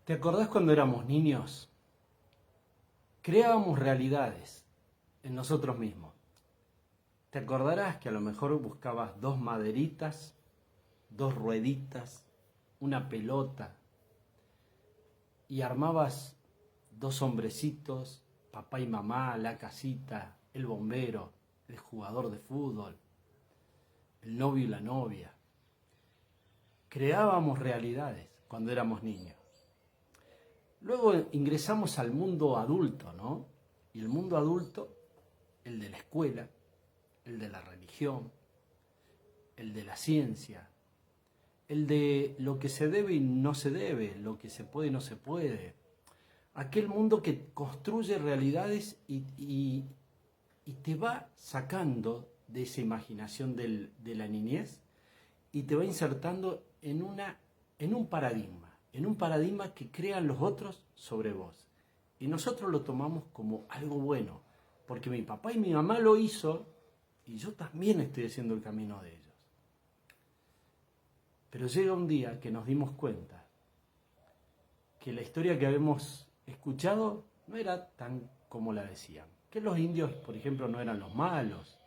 ¿Te acordás cuando éramos niños? Creábamos realidades en nosotros mismos. Te acordarás que a lo mejor buscabas dos maderitas, dos rueditas, una pelota y armabas dos hombrecitos, papá y mamá, la casita, el bombero, el jugador de fútbol, el novio y la novia. Creábamos realidades cuando éramos niños. Luego ingresamos al mundo adulto, ¿no? Y el mundo adulto, el de la escuela, el de la religión, el de la ciencia, el de lo que se debe y no se debe, lo que se puede y no se puede. Aquel mundo que construye realidades y te va sacando de esa imaginación de la niñez y te va insertando en un paradigma que crean los otros sobre vos. Y nosotros lo tomamos como algo bueno, porque mi papá y mi mamá lo hizo y yo también estoy haciendo el camino de ellos. Pero llega un día que nos dimos cuenta que la historia que habíamos escuchado no era tan como la decían. Que los indios, por ejemplo, no eran los malos,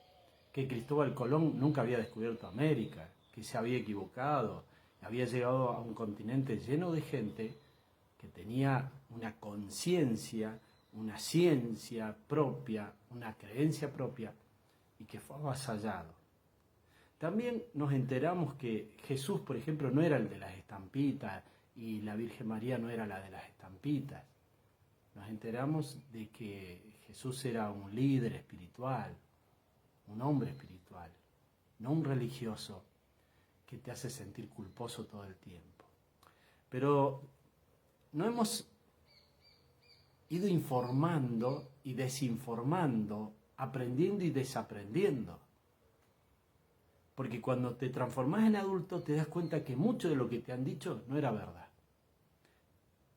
que Cristóbal Colón nunca había descubierto América, que se había equivocado, había llegado a un continente lleno de gente que tenía una conciencia, una ciencia propia, una creencia propia y que fue avasallado. También nos enteramos que Jesús, por ejemplo, no era el de las estampitas y la Virgen María no era la de las estampitas. Nos enteramos de que Jesús era un líder espiritual, un hombre espiritual, no un religioso que te hace sentir culposo todo el tiempo. Pero no hemos ido informando y desinformando, aprendiendo y desaprendiendo. Porque cuando te transformás en adulto te das cuenta que mucho de lo que te han dicho no era verdad.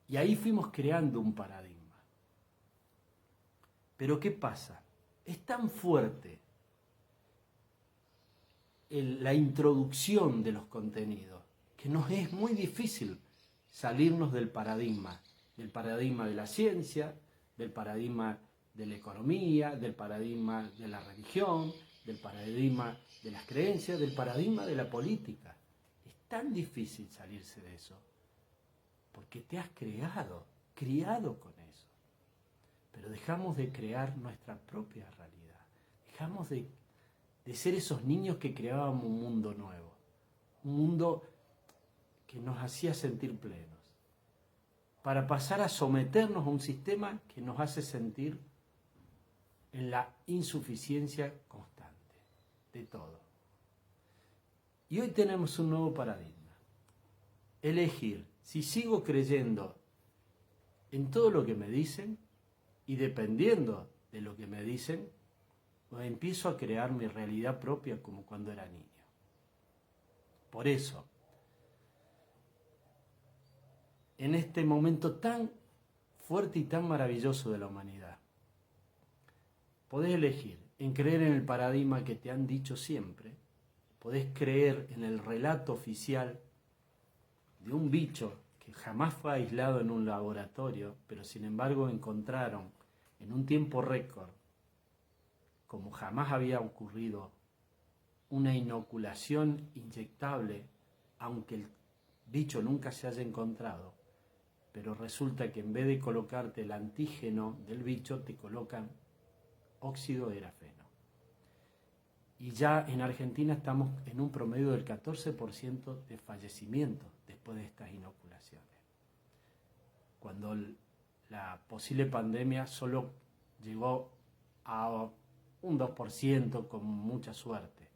Y ahí fuimos creando un paradigma. Pero ¿qué pasa? Es tan fuerte la introducción de los contenidos que nos es muy difícil salirnos del paradigma de la ciencia, del paradigma de la economía, del paradigma de la religión, del paradigma de las creencias, del paradigma de la política. Es tan difícil salirse de eso, porque te has criado con eso. Pero dejamos de crear nuestra propia realidad, dejamos de ser esos niños que creábamos un mundo nuevo, un mundo que nos hacía sentir plenos, para pasar a someternos a un sistema que nos hace sentir en la insuficiencia constante de todo. Y hoy tenemos un nuevo paradigma. Elegir si sigo creyendo en todo lo que me dicen y dependiendo de lo que me dicen, o empiezo a crear mi realidad propia como cuando era niño. Por eso, en este momento tan fuerte y tan maravilloso de la humanidad, podés elegir en creer en el paradigma que te han dicho siempre, podés creer en el relato oficial de un bicho que jamás fue aislado en un laboratorio, pero sin embargo encontraron en un tiempo récord, como jamás había ocurrido, una inoculación inyectable, aunque el bicho nunca se haya encontrado, pero resulta que en vez de colocarte el antígeno del bicho, te colocan óxido de grafeno. Y ya en Argentina estamos en un promedio del 14% de fallecimientos después de estas inoculaciones. Cuando la posible pandemia solo llegó a un 2% con mucha suerte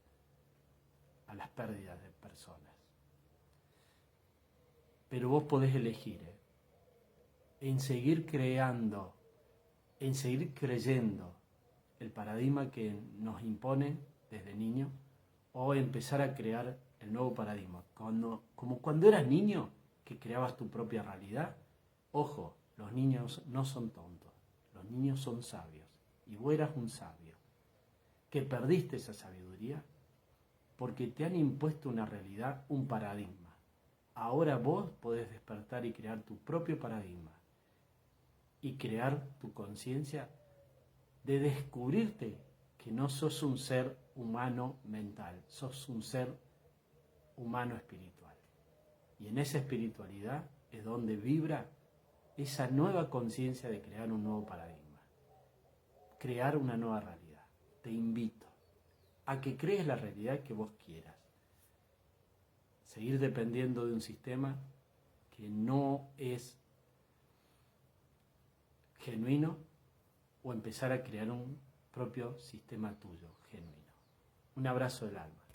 a las pérdidas de personas. Pero vos podés elegir en seguir creando, en seguir creyendo el paradigma que nos imponen desde niño o empezar a crear el nuevo paradigma. Como cuando eras niño, que creabas tu propia realidad. Ojo, los niños no son tontos, los niños son sabios y vos eras un sabio que perdiste esa sabiduría porque te han impuesto una realidad, un paradigma. ahora vos podés despertar y crear tu propio paradigma y crear tu conciencia de descubrirte que no sos un ser humano mental, sos un ser humano espiritual. Y en esa espiritualidad es donde vibra esa nueva conciencia de crear un nuevo paradigma, crear una nueva realidad. Te invito a que crees la realidad que vos quieras. Seguir dependiendo de un sistema que no es genuino o empezar a crear un propio sistema tuyo, genuino. Un abrazo del alma.